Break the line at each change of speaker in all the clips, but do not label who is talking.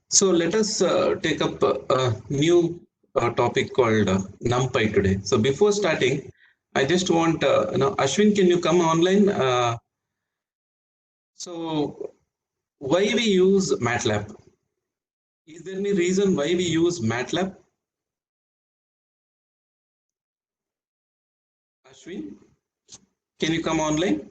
So let us take up a new topic called NumPy today. So before starting, I just want, Ashwin, can you come online? So why we use MATLAB? Is there any reason why we use MATLAB? Ashwin, can you come online?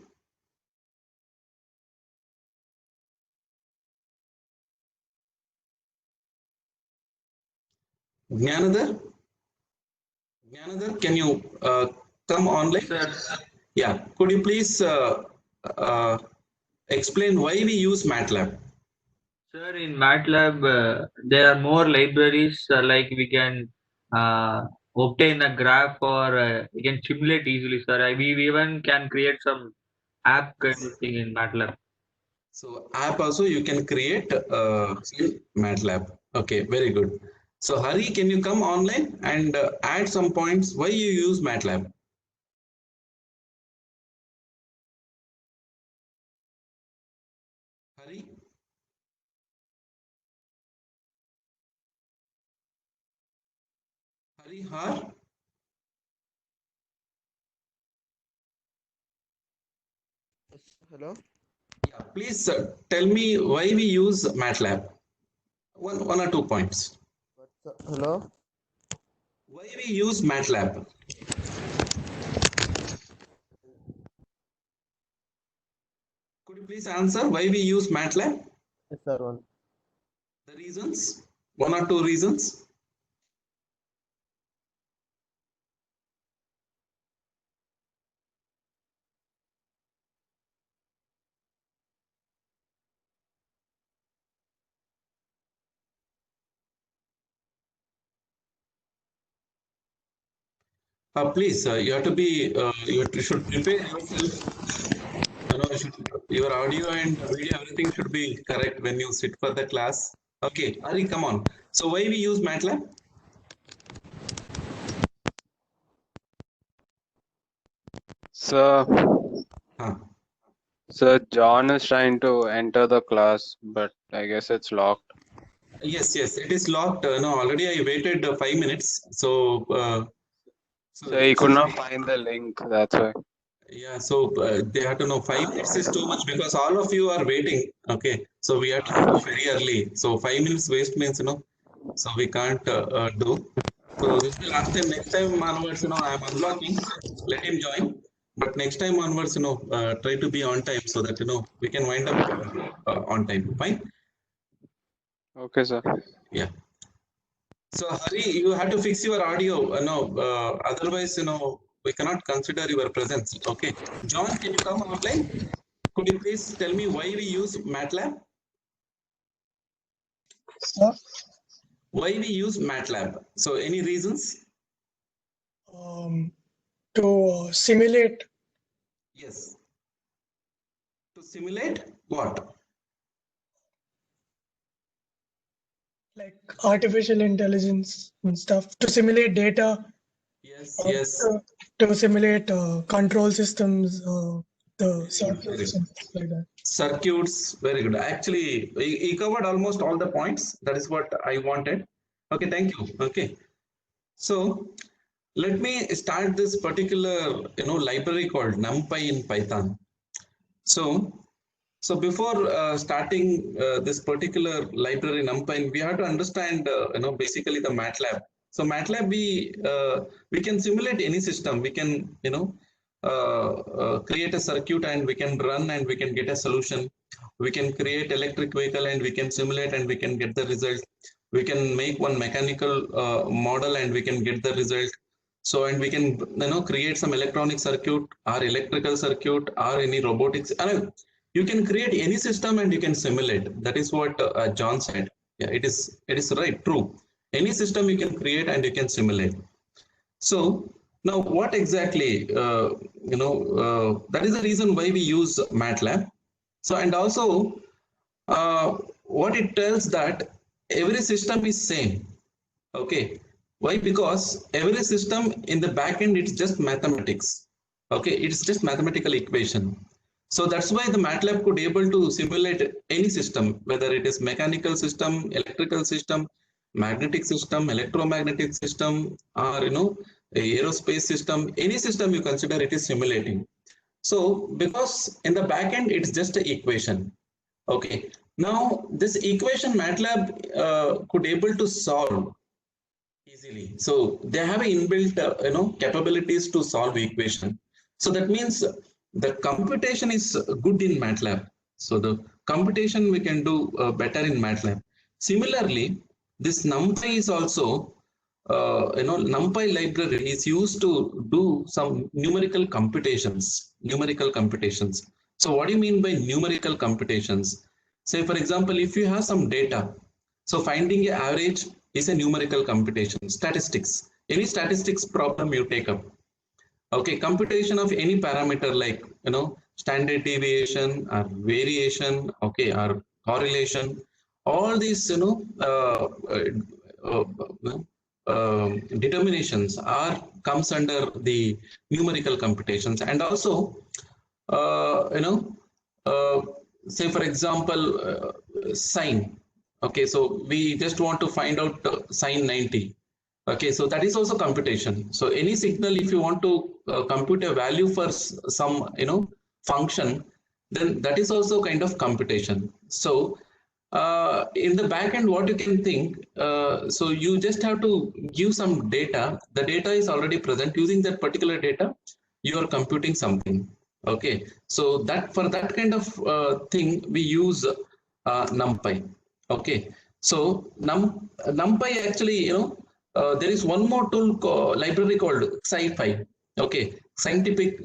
Jnanadhar? Jnanadhar, can you come online?
Sir,
Yeah, could you please uh, explain why we use MATLAB?
sir, in MATLAB, there are more libraries like we can obtain a graph or we can simulate easily, sir. We even can create some app kind of thing in MATLAB.
So app also you can create in MATLAB. Okay, very good. So Hari, can you come online and add some points why you use MATLAB? Hari, Hari, Har.
Hello.
Yeah, please tell me why we use MATLAB. One or 2 points.
Hello.
Why we use MATLAB? Could you please answer why we use MATLAB?
Yes, sir. One.
The reasons? One or two reasons? Please, you have to be, you should prepare yourself. Your audio and video, everything should be correct when you sit for the class. Okay, Ari, come on. So why we use MATLAB?
Sir,
Huh.
sir, John is trying to enter the class, but I guess it's locked.
Yes, it is locked. No, already I waited 5 minutes.
So he could not find the link. That's why.
Yeah, so they have to know 5 minutes is too much because all of you are waiting. Okay, so we have to go very early. So 5 minutes waste means so we can't do. So this is the last time. Next time onwards, I'm unblocking. Let him join. But next time onwards, try to be on time so that we can wind up on time. Fine.
Okay, sir.
Yeah. So Hari, you have to fix your audio. Otherwise, we cannot consider your presence. Okay. John, can you come online? Could you please tell me why we use MATLAB?
Sir,
Why we use MATLAB? So any reasons?
to simulate
Yes. To simulate what?
like artificial intelligence and stuff, to simulate data,
Yes.
to simulate control systems, the circuits and stuff like that.
Circuits, very good. Actually, he covered almost all the points. That is what I wanted. Okay, thank you. Okay. So let me start this particular library called NumPy in Python. So before starting this particular library NumPy, we have to understand basically the MATLAB. So MATLAB we can simulate any system. We can create a circuit and we can run and we can get a solution. We can create electric vehicle and we can simulate and we can get the result. We can make one mechanical model and we can get the result. So and we can create some electronic circuit or electrical circuit or any robotics. You can create any system and you can simulate. That is what John said. Yeah, it is right, true. Any system you can create and you can simulate. So now what exactly, that is the reason why we use MATLAB. So and also what it tells that every system is same. Okay. Why? Because every system in the back end, it's just mathematics. Okay. It's just mathematical equation. So that's why the MATLAB could able to simulate any system, whether it is mechanical system, electrical system, magnetic system, electromagnetic system, or a aerospace system, any system you consider, it is simulating. So because in the back end, it's just an equation. Okay. Now this equation MATLAB could able to solve easily. So they have inbuilt capabilities to solve equation. So that means the computation is good in MATLAB. So the computation we can do better in MATLAB. Similarly, this NumPy is also NumPy library is used to do some numerical computations. So what do you mean by numerical computations? Say for example, if you have some data, so finding an average is a numerical computation. Statistics, any statistics problem you take up. Okay, computation of any parameter like standard deviation or variation, okay, or correlation, all these determinations comes under the numerical computations. And also say for example sine. Okay, so we just want to find out sine 90. Okay, so that is also computation. So any signal, if you want to compute a value for some function, then that is also kind of computation. So in the back end, what you can think, so you just have to give some data. The data is already present. Using that particular data, you are computing something. Okay, so that for that kind of thing, we use NumPy. Okay, so NumPy actually, there is one more tool library called SciPy. Okay, scientific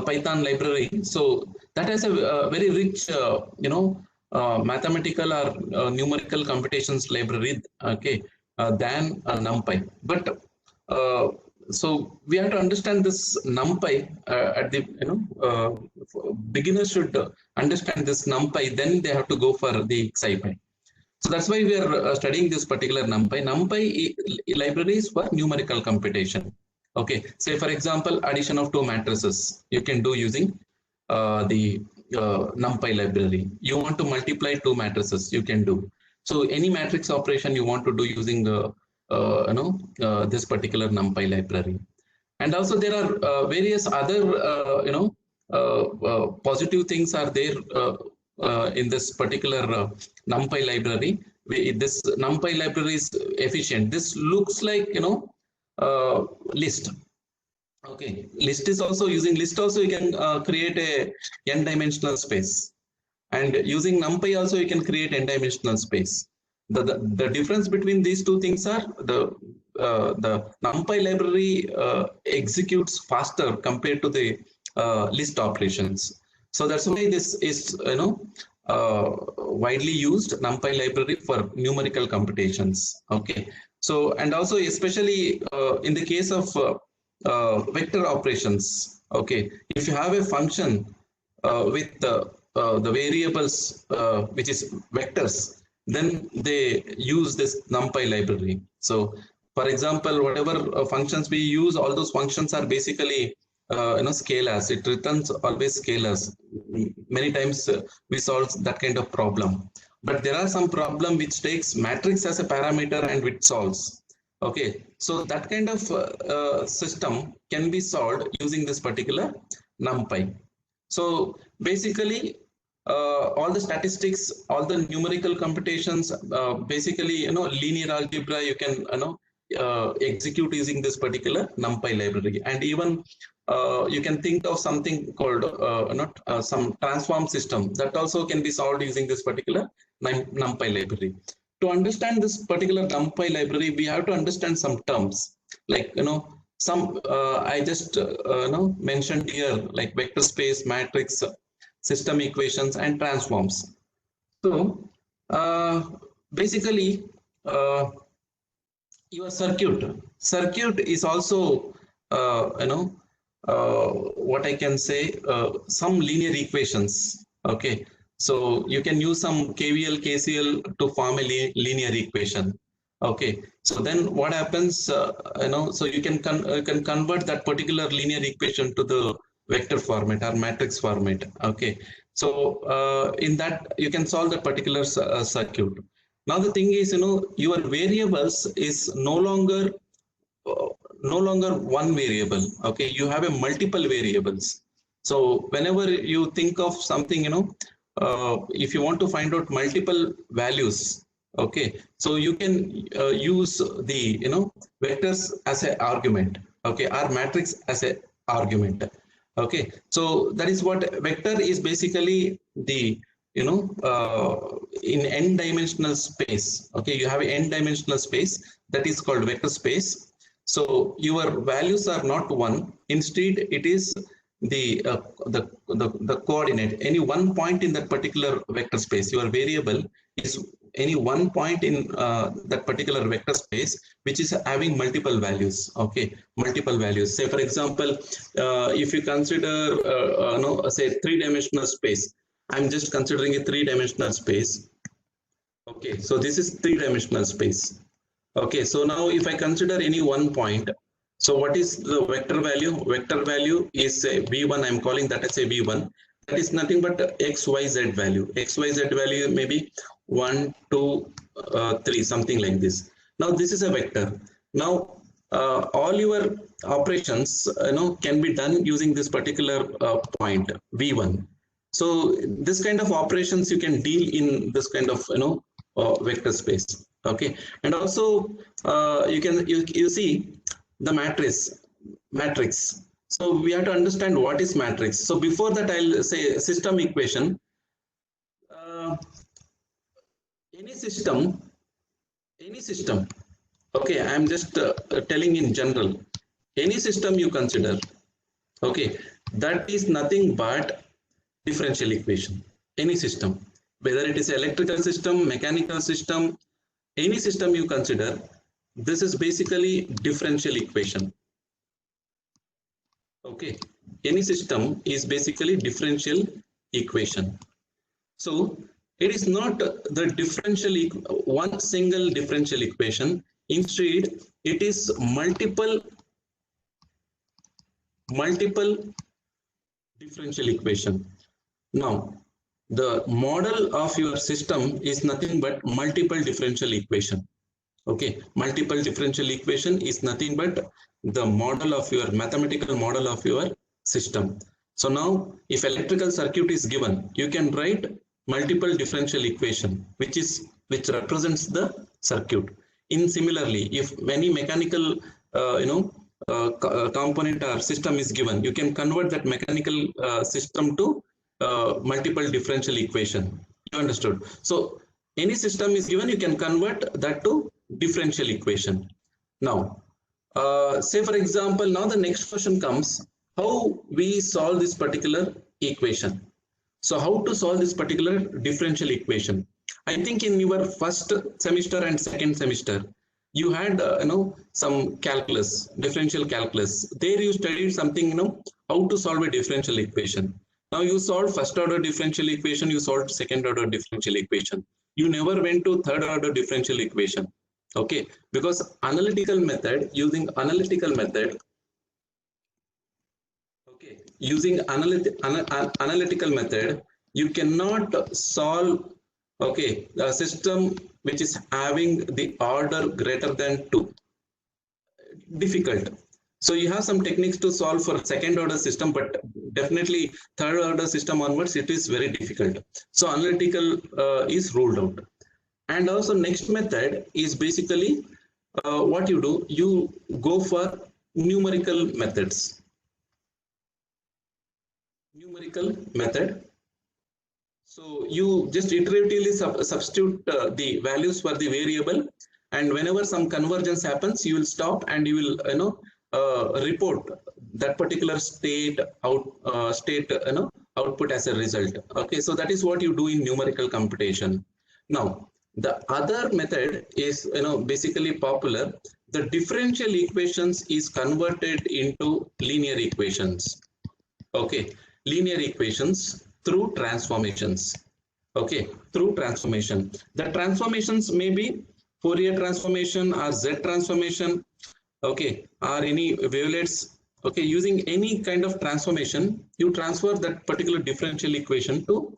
Python library. So that has a very rich mathematical or numerical computations library. Okay, than NumPy. But so we have to understand this NumPy at the beginners should understand this NumPy, then they have to go for the SciPy. So that's why we are studying this particular NumPy. NumPy libraries for numerical computation. Okay, say for example, addition of two matrices you can do using the NumPy library. You want to multiply two matrices, you can do. So any matrix operation you want to do using this particular NumPy library. And also there are various other positive things are there in this particular NumPy library. This NumPy library is efficient. This looks like list. Okay, list is also using list. Also you can create a n-dimensional space, and using NumPy also you can create n-dimensional space. The difference between these two things are the NumPy library executes faster compared to the list operations. So that's why this is widely used NumPy library for numerical computations. Okay, so and also especially in the case of vector operations. Okay, if you have a function with the variables which is vectors, then they use this NumPy library. So for example, whatever functions we use, all those functions are basically scalars. It returns always scalars. Many times we solve that kind of problem, but there are some problem which takes matrix as a parameter and which solves. Okay, so that kind of system can be solved using this particular NumPy. So basically all the statistics, all the numerical computations, basically linear algebra you can execute using this particular NumPy library. And even you can think of something called some transform system that also can be solved using this particular NumPy library. To understand this particular NumPy library, we have to understand some terms like some I just mentioned here, like vector space, matrix, system equations, and transforms. So basically your circuit is also what I can say, some linear equations. Okay, so you can use some KVL, KCL to form a linear equation. Okay, so then what happens, so you can convert that particular linear equation to the vector format or matrix format. Okay, so in that you can solve that particular circuit. Now the thing is, your variables is no longer one variable. Okay, you have a multiple variables. So whenever you think of something, if you want to find out multiple values, okay, so you can use the vectors as an argument, okay, or matrix as an argument. Okay, so that is what vector is basically the in n-dimensional space. Okay, you have an n-dimensional space that is called vector space. So your values are not one. Instead, it is the coordinate. Any one point in that particular vector space. Your variable is any one point in that particular vector space, which is having multiple values. Okay, multiple values. Say for example, if you consider say three-dimensional space. I'm just considering a three-dimensional space. Okay, so this is three-dimensional space. Okay, so now if I consider any one point, so what is the vector value? Vector value is a v1. I'm calling that as a v1. That is nothing but x, y, z value. X, y, z value maybe 1, 2, 3, something like this. Now this is a vector. Now all your operations can be done using this particular point v1. So this kind of operations you can deal in this kind of vector space. Okay, and also you see the matrix. So we have to understand what is matrix. So before that, I'll say system equation. Any system. Okay, I'm just telling in general. Any system you consider. Okay, that is nothing but differential equation. Any system, whether it is electrical system, mechanical system, any system you consider, this is basically differential equation. Okay, any system is basically differential equation. So it is not the differential one single differential equation. Instead, it is multiple differential equation. Now, the model of your system is nothing but multiple differential equation. Okay, multiple differential equation is nothing but the model of your mathematical model of your system. So now, if electrical circuit is given, you can write multiple differential equation, which represents the circuit. In similarly, if any mechanical component or system is given, you can convert that mechanical system to multiple differential equation. You understood? So any system is given, you can convert that to differential equation. Now, say for example, now the next question comes, how we solve this particular equation. So how to solve this particular differential equation? I think in your first semester and second semester, you had some calculus, differential calculus. There you studied something, how to solve a differential equation. Now you solved first order differential equation, you solved second order differential equation. You never went to third order differential equation. Okay, because analytical method, using analytical method, okay, using analytical method, you cannot solve, okay, a system which is having the order greater than 2. Difficult. So you have some techniques to solve for second order system, but definitely third order system onwards, it is very difficult. So analytical is ruled out. And also next method is basically what you do, you go for numerical methods. Numerical method. So you just iteratively substitute the values for the variable, and whenever some convergence happens, you will stop and you will report that particular state output as a result. Okay, so that is what you do in numerical computation. Now, the other method is basically popular. The differential equations is converted into linear equations. Okay, linear equations through transformations. Okay, through transformation. The transformations may be Fourier transformation or Z transformation. Okay, or any wavelets Okay, using any kind of transformation, you transfer that particular differential equation to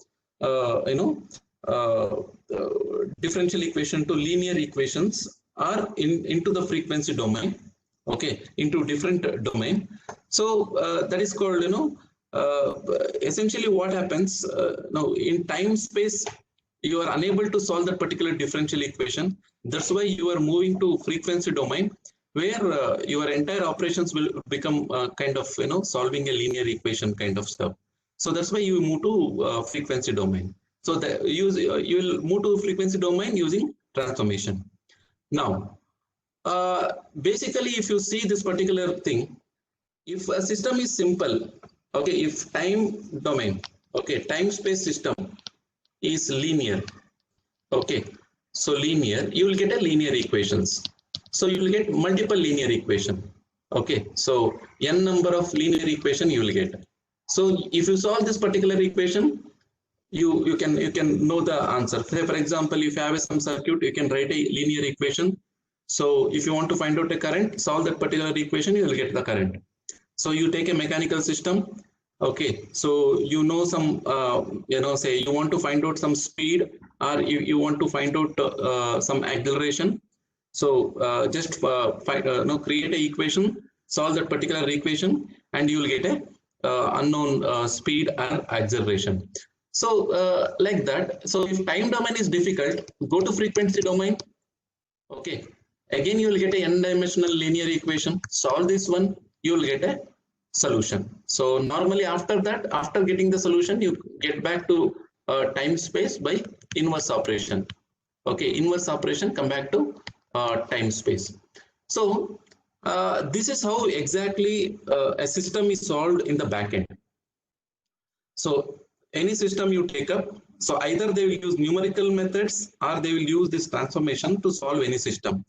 differential equation to linear equations or into the frequency domain. Okay, into different domain. So that is called, essentially what happens now in time space, you are unable to solve that particular differential equation. That's why you are moving to frequency domain, where your entire operations will become kind of, solving a linear equation kind of stuff. So that's why you move to frequency domain. So you will move to frequency domain using transformation. Now, basically, if you see this particular thing, if a system is simple, okay, if time domain, okay, time space system is linear, okay, so linear, you will get a linear equations. So you will get multiple linear equation. Okay, so n number of linear equation you will get. So if you solve this particular equation, you can know the answer. Say for example, if you have some circuit, you can write a linear equation. So if you want to find out a current, solve that particular equation, you will get the current. So you take a mechanical system. Okay, so you know some, say you want to find out some speed, or you want to find out some acceleration. So just create a equation, solve that particular equation, and you will get a unknown speed or acceleration. So like that. So if time domain is difficult, go to frequency domain. Okay, again you will get a n-dimensional linear equation. Solve this one, you will get a solution. So normally after that, after getting the solution, you get back to time space by inverse operation. Okay, inverse operation, come back to time space. So this is how exactly a system is solved in the backend. So any system you take up, so either they will use numerical methods or they will use this transformation to solve any system.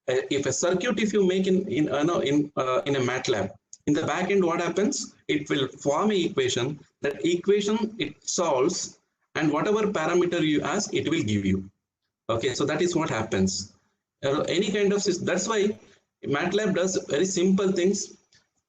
If a circuit, if you make in a MATLAB, in the backend, what happens? It will form an equation. That equation it solves, and whatever parameter you ask, it will give you. Okay, so that is what happens. Any kind of system. That's why MATLAB does very simple things.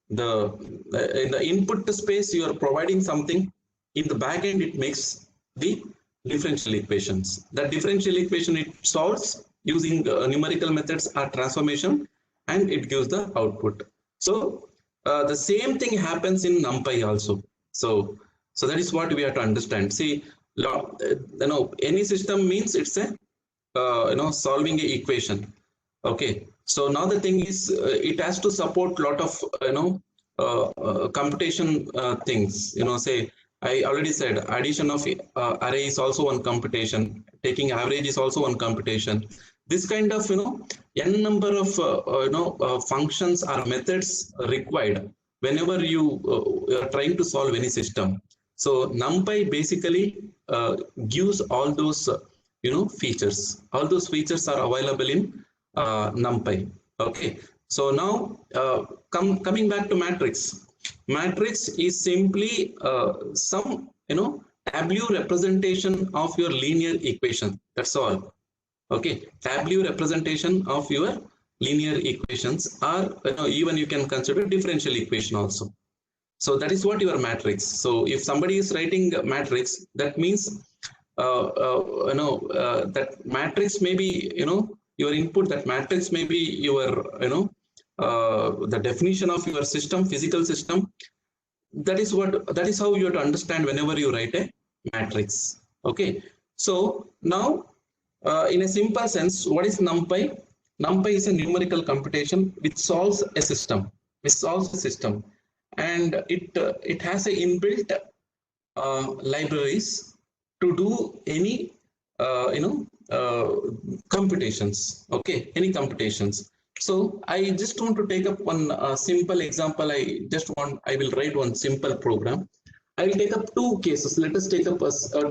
In the input space, you are providing something. In the backend, it makes the differential equations. That differential equation it solves using numerical methods or transformation, and it gives the output. So the same thing happens in NumPy also. So that is what we have to understand. See, any system means it's a solving an equation. Okay, so now the thing is it has to support a lot of computation things. Say I already said addition of array is also one computation. Taking average is also one computation. This kind of n number of functions or methods required whenever you are trying to solve any system. So NumPy basically gives all those features. All those features are available in NumPy. Okay. So now coming back to matrix. Matrix is simply some tableau representation of your linear equation. That's all. Okay, tableau representation of your linear equations, or even you can consider differential equation also. So that is what your matrix. So if somebody is writing a matrix, that means that matrix may be your input. That matrix may be your the definition of your system, physical system. That is how you have to understand whenever you write a matrix. Okay, so now in a simple sense, what is NumPy? NumPy is a numerical computation which solves a system. And it has a inbuilt libraries to do any computations. Okay, any computations. So I just want to take up one simple example. I will write one simple program. I will take up two cases. Let us take up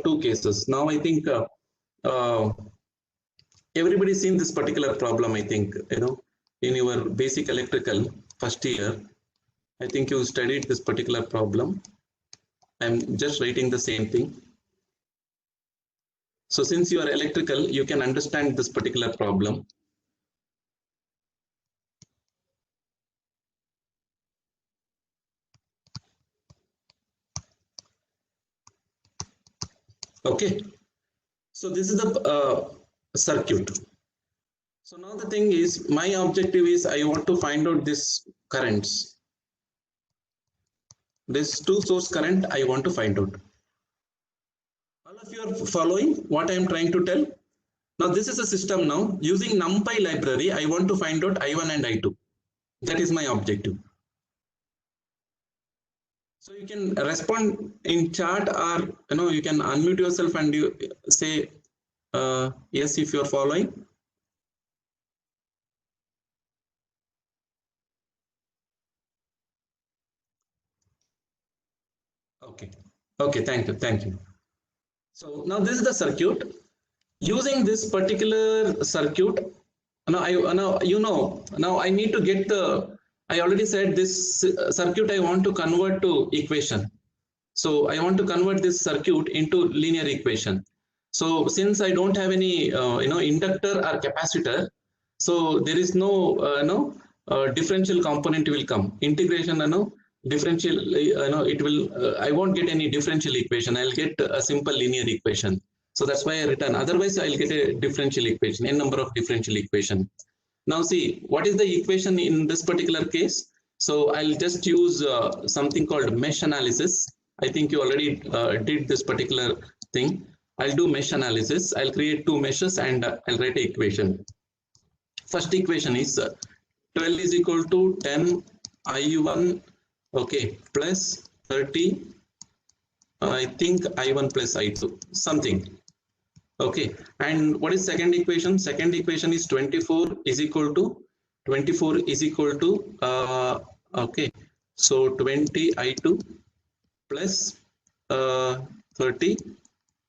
two cases. Now I think everybody's seen this particular problem. I think in your basic electrical first year, I think you studied this particular problem. I'm just writing the same thing. So since you are electrical, you can understand this particular problem. Okay, so this is the circuit. So now the thing is, my objective is I want to find out this currents. This two source current I want to find out. All of you are following what I am trying to tell? Now this is a system now. Using NumPy library, I want to find out I1 and I2. That is my objective. So you can respond in chat, or you can unmute yourself and you say yes if you are following. Okay, thank you. So now this is the circuit. Using this particular circuit, now I need to get the, I already said this circuit I want to convert to equation. So I want to convert this circuit into linear equation. So since I don't have any inductor or capacitor, so there is no differential component will come. Integration, differential, it will, I won't get any differential equation. I'll get a simple linear equation. So that's why I written. Otherwise, I'll get a differential equation, n number of differential equation. Now see, what is the equation in this particular case? So I'll just use something called mesh analysis. I think you already did this particular thing. I'll do mesh analysis. I'll create two meshes and I'll write an equation. First equation is 12 is equal to 10 I1, okay, plus 30, I think I1 plus I2, something. Okay, and what is second equation? Second equation is 24 is equal to okay, so 20 I2 plus 30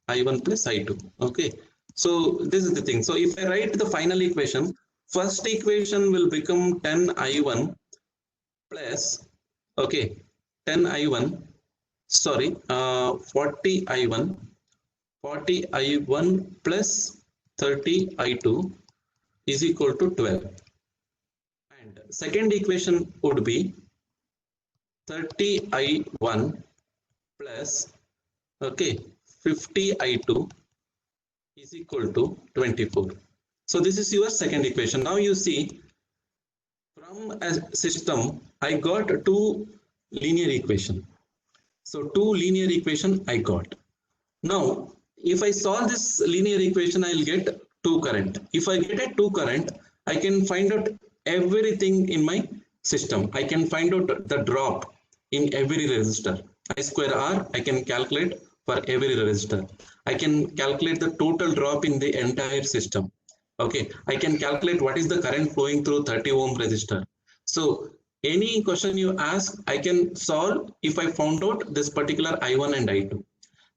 I1 plus I2. Okay, so this is the thing. So if I write the final equation, first equation will become 10 I1 plus, okay, 10 I1, sorry, 40 I1 plus 30 I2 is equal to 12. And second equation would be 30 I1 plus, okay, 50 I2 is equal to 24. So this is your second equation. Now you see, from a system, I got two linear equation. So two linear equation I got. Now, if I solve this linear equation, I'll get two current. If I get a two current, I can find out everything in my system. I can find out the drop in every resistor. I square R, I can calculate for every resistor. I can calculate the total drop in the entire system. Okay, I can calculate what is the current flowing through 30 ohm resistor. So any question you ask, I can solve if I found out this particular I1 and I2.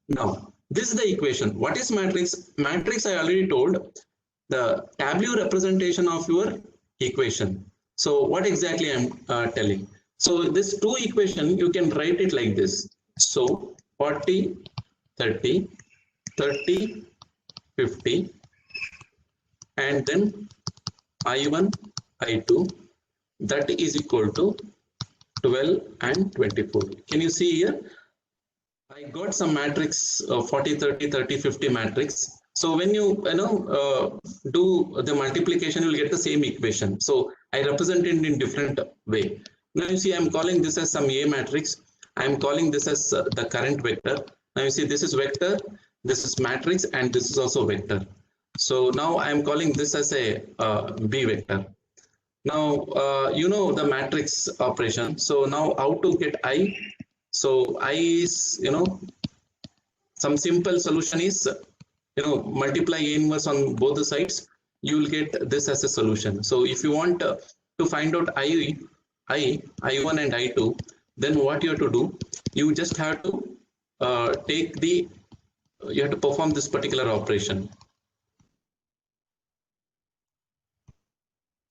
Now, this is the equation. What is matrix? Matrix, I already told, the tabular representation of your equation. So what exactly I'm telling? So this two equation, you can write it like this. So 40, 30, 30, 50, and then I1, I2, that is equal to 12 and 24. Can you see here? I got some matrix 40, 30, 30, 50 matrix. So when you do the multiplication, you will get the same equation. So I represent it in different way. Now you see I'm calling this as some A matrix. I'm calling this as the current vector. Now you see this is vector, this is matrix, and this is also vector. So now I'm calling this as a B vector. Now you know the matrix operation. So now how to get I? So I is, some simple solution is, multiply A inverse on both the sides. You will get this as a solution. So if you want to find out I1 and I2, then what you have to do, you just have to you have to perform this particular operation.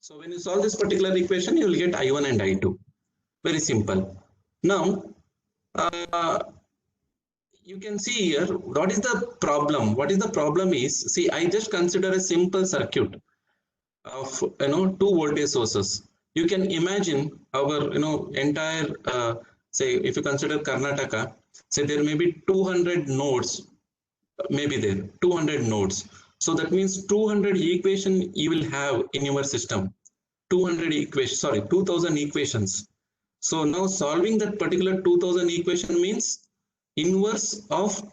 So when you solve this particular equation, you will get I1 and I2. Very simple. Now, you can see here, what is the problem? What is the problem is, see, I just consider a simple circuit of, two voltage sources. You can imagine our, entire, say, if you consider Karnataka, say there may be 200 nodes may be there, 200 nodes. So that means 200 equation you will have in your system. 200 equations, sorry, 2000 equations. So now solving that particular 2000 equation means inverse of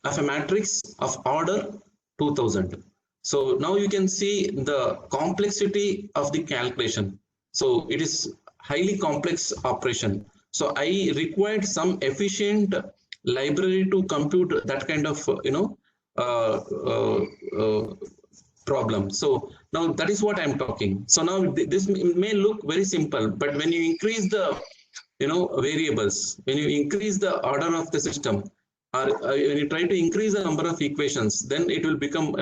a matrix of order 2000. So now you can see the complexity of the calculation. So it is highly complex operation. So I required some efficient library to compute that kind of problem. So now that is what I'm talking. So now this may look very simple, but when you increase the variables, when you increase the order of the system, or when you try to increase the number of equations, then it will become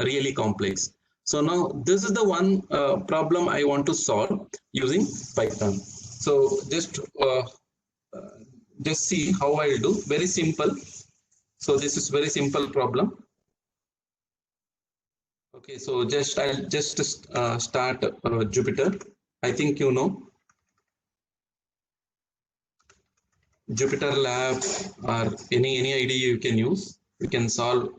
really complex. So now this is the one problem I want to solve using Python. So just see how I'll do. Very simple. So this is very simple problem. Okay, so I'll just start Jupyter. I think you know Jupyter Lab or any IDE you can use. You can solve.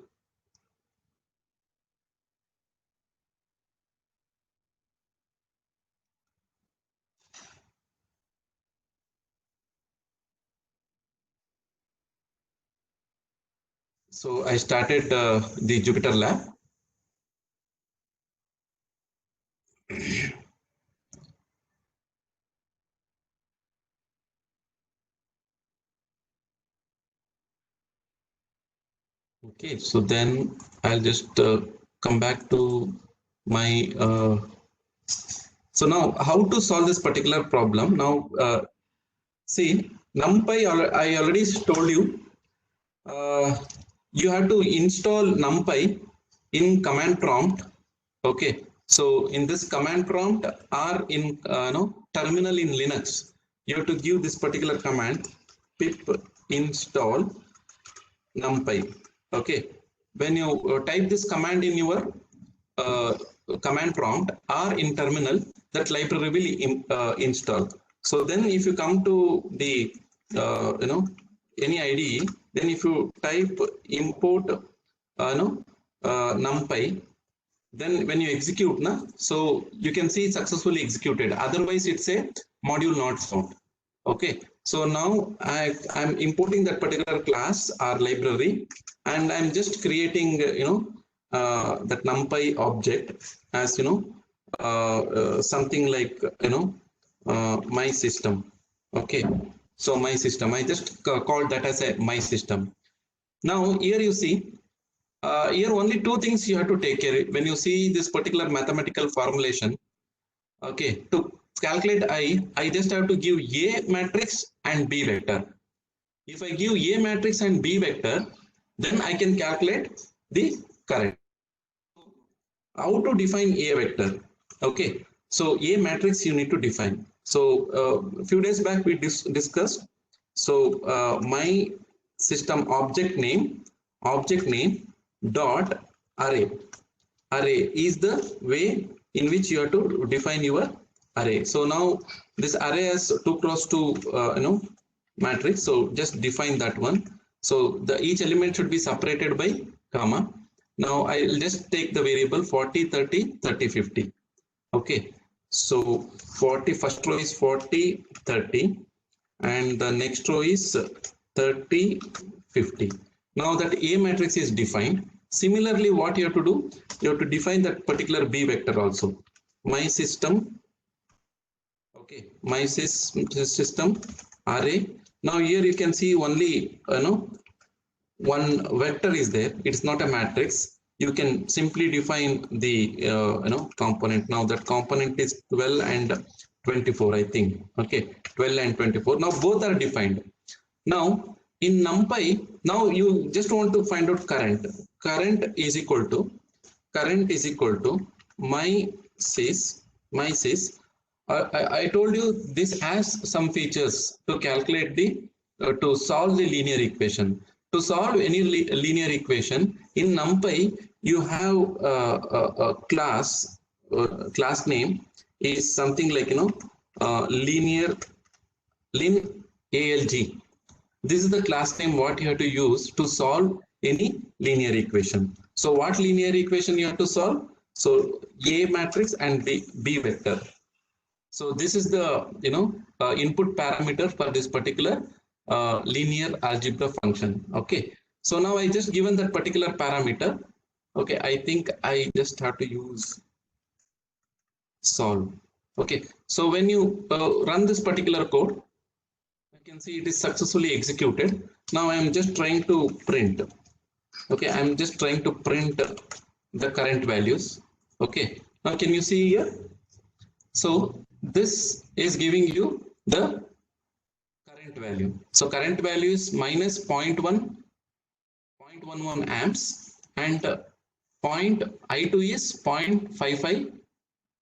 So I started the Jupyter Lab. Okay, so then I'll just come back to my. So now, how to solve this particular problem? Now, see, NumPy. I already told you. You have to install NumPy in command prompt. Okay, so in this command prompt or in terminal in Linux, you have to give this particular command: pip install NumPy. Okay, when you type this command in your command prompt or in terminal, that library will install. So then if you come to the any IDE, then if you type import NumPy, then when you execute so you can see successfully executed, otherwise it's a module not found. Okay, so now I'm importing that particular class or library, and I'm just creating that NumPy object as something like my system. Okay, so my system, I just called that as a my system. Now here you see here only two things you have to take care of when you see this particular mathematical formulation. Okay, to calculate I just have to give A matrix and B vector. If I give A matrix and B vector, then I can calculate the current. How to define A vector? Okay, so A matrix you need to define. So a few days back we discussed. So my system object name dot array. Array is the way in which you have to define your array. So now this array has 2 cross 2 matrix. So just define that one. So each element should be separated by comma. Now I will just take the variable 40, 30, 30, 50. Okay. So 40, first row is 40, 30, and the next row is 30, 50. Now that A matrix is defined. Similarly, what you have to do, you have to define that particular B vector also. My system, okay, my system array. Now here you can see only one vector is there. It's not a matrix. You can simply define the component. Now that component is 12 and 24, I think. Okay, 12 and 24. Now both are defined. Now in NumPy, now you just want to find out current. Current is equal to my sys. I told you this has some features to calculate the to solve the linear equation. To solve any linear equation in NumPy, you have a class name is something like linear lin ALG. This is the class name what you have to use to solve any linear equation. So what linear equation you have to solve? So A matrix and B vector. So this is the input parameter for this particular linear algebra function. Okay. So now I just given that particular parameter. Okay, I think I just have to use solve. Okay, so when you run this particular code, you can see it is successfully executed. Now I am just trying to print. Okay, I am just trying to print the current values. Okay, now can you see here? So this is giving you the current value. So current value is minus 0.11 amps and point I2 is 0.55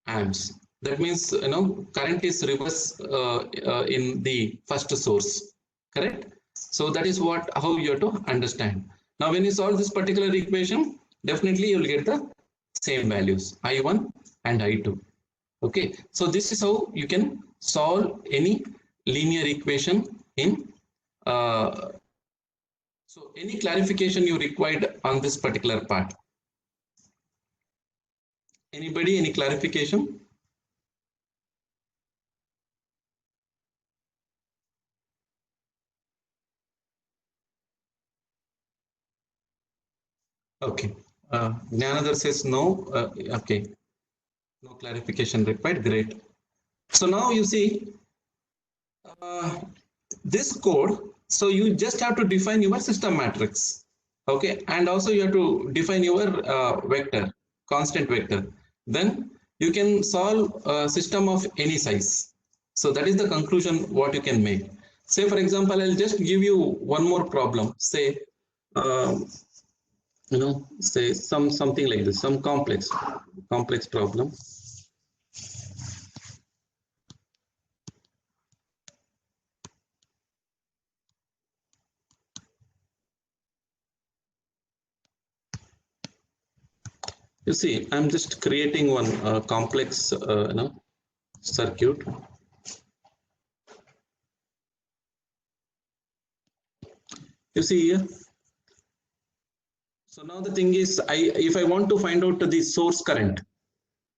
amps. That means current is reverse in the first source, correct? So that is how you have to understand. Now when you solve this particular equation, definitely you will get the same values, I1 and I2. Okay, so this is how you can solve any linear equation in so any clarification you required on this particular part? Anybody, any clarification? Okay, Jnanadhar says no. Okay, no clarification required. Great. So now you see this code. So you just have to define your system matrix. Okay, and also you have to define your vector, constant vector. Then you can solve a system of any size. So that is the conclusion what you can make. Say for example, I'll just give you one more problem. Say say something like this, some complex problem. You see, I'm just creating one complex circuit. You see here. So now the thing is, if I want to find out the source current,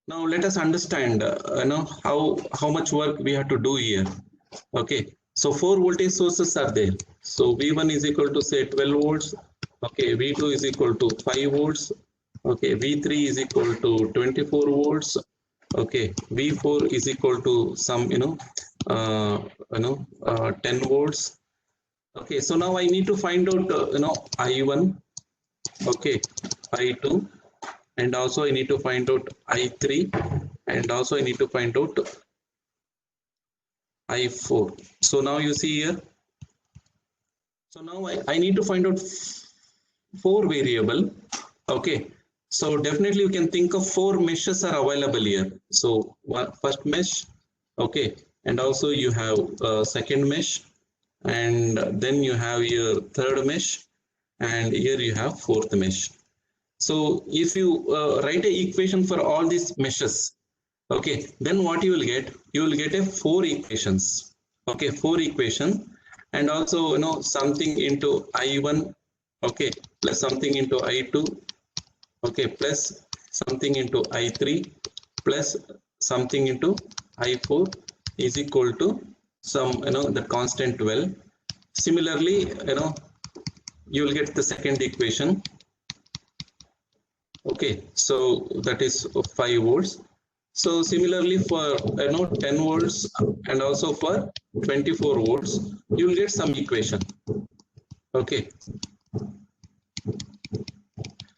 now let us understand how much work we have to do here. Okay, so 4 voltage sources are there. So V1 is equal to say 12 volts. Okay, V2 is equal to 5 volts. Okay, V3 is equal to 24 volts. Okay, V4 is equal to some 10 volts. Okay, so now I need to find out I1. Okay, I2, and also I need to find out I3, and also I need to find out I4. So now you see here. So now I need to find out 4 variable. Okay, so definitely you can think of 4 meshes are available here. So first mesh, okay, and also you have second mesh, and then you have your third mesh, and here you have fourth mesh. So if you write an equation for all these meshes, okay, then what you will get? You will get a 4 equations. Okay, 4 equation, and also something into I1, okay, plus something into I2, okay, plus something into I3, plus something into I4 is equal to some the constant 12. Similarly, you will get the second equation. Okay, so that is 5 volts. So similarly for 10 volts and also for 24 volts, you will get some equation. Okay.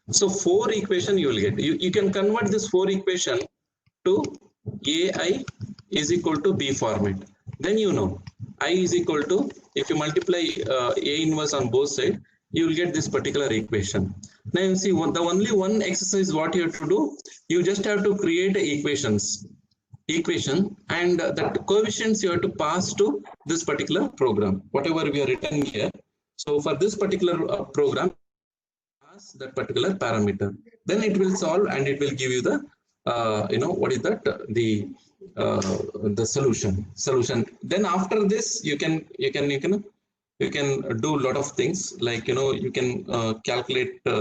So 4 equation you will get. You can convert this 4 equation to AI is equal to B format. Then I is equal to, if you multiply A inverse on both sides, you will get this particular equation. Now you see the only one exercise what you have to do, you just have to create equation, and that coefficients you have to pass to this particular program, whatever we are written here. So for this particular program, pass that particular parameter, then it will solve and it will give you the what is that, the solution. Then after this you can you can do a lot of things, like, you can calculate the,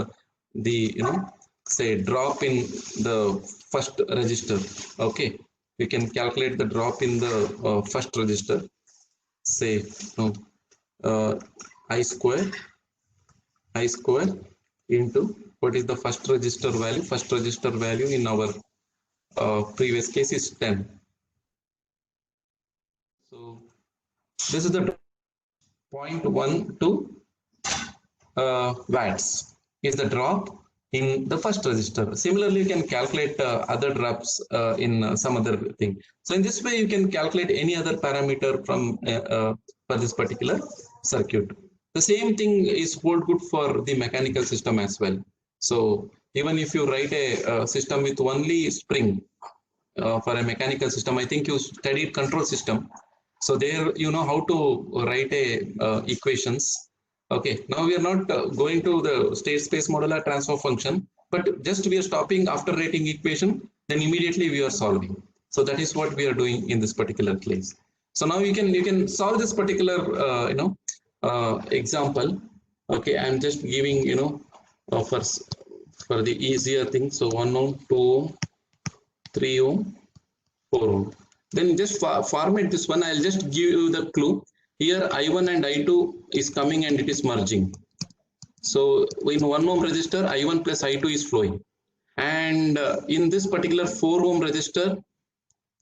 say, drop in the first register. Okay, you can calculate the drop in the first register, say, I square into what is the first register value. First register value in our previous case is 10. So this is the 0.12 watts is the drop in the first register. Similarly, you can calculate other drops in some other thing. So in this way, you can calculate any other parameter from for this particular circuit. The same thing is hold good for the mechanical system as well. So even if you write a system with only spring for a mechanical system, I think you studied control system. So there you know how to write a equations. Okay, now we are not going to the state space modular transfer function, but just we are stopping after writing equation, then immediately we are solving. So that is what we are doing in this particular case. So now you can solve this particular example. Okay, I'm just giving for the easier thing. So 1 ohm, 2 ohm, 3 ohm, 4 ohm. Then just format this one. I'll just give you the clue. Here I1 and I2 is coming and it is merging. So in 1 ohm resistor, I1 plus I2 is flowing. And in this particular 4 ohm resistor,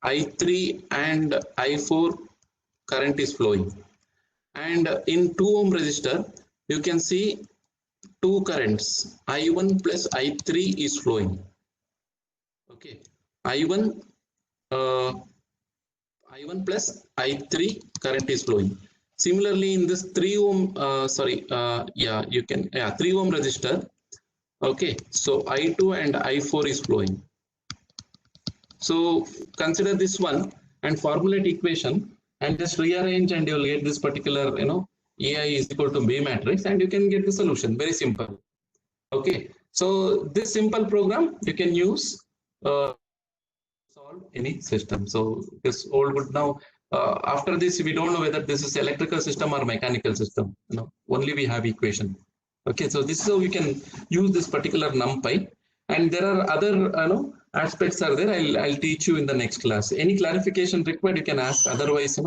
I3 and I4 current is flowing. And in 2 ohm resistor, you can see two currents, I1 plus I3 is flowing. Okay, I1 plus I3 current is flowing. Similarly, in this 3 ohm, 3 ohm resistor. Okay, so I2 and I4 is flowing. So consider this one and formulate equation and just rearrange, and you will get this particular, AI is equal to B matrix, and you can get the solution. Very simple. Okay, so this simple program you can use solve any system. So this all good. Now after this, we don't know whether this is electrical system or mechanical system. Only we have equation. Okay, so this is how we can use this particular NumPy, and there are other aspects are there. I'll teach you in the next class. Any clarification required, you can ask. Otherwise,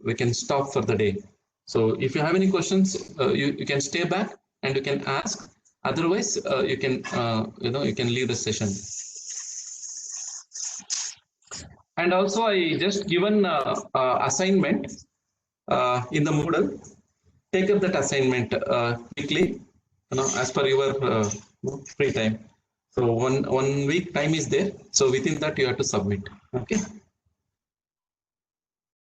we can stop for the day. So if you have any questions, you can stay back and you can ask. Otherwise, you can you can leave the session. And also, I just given assignment in the Moodle. Take up that assignment quickly, as per your free time. So one week time is there. So within that you have to submit. Okay.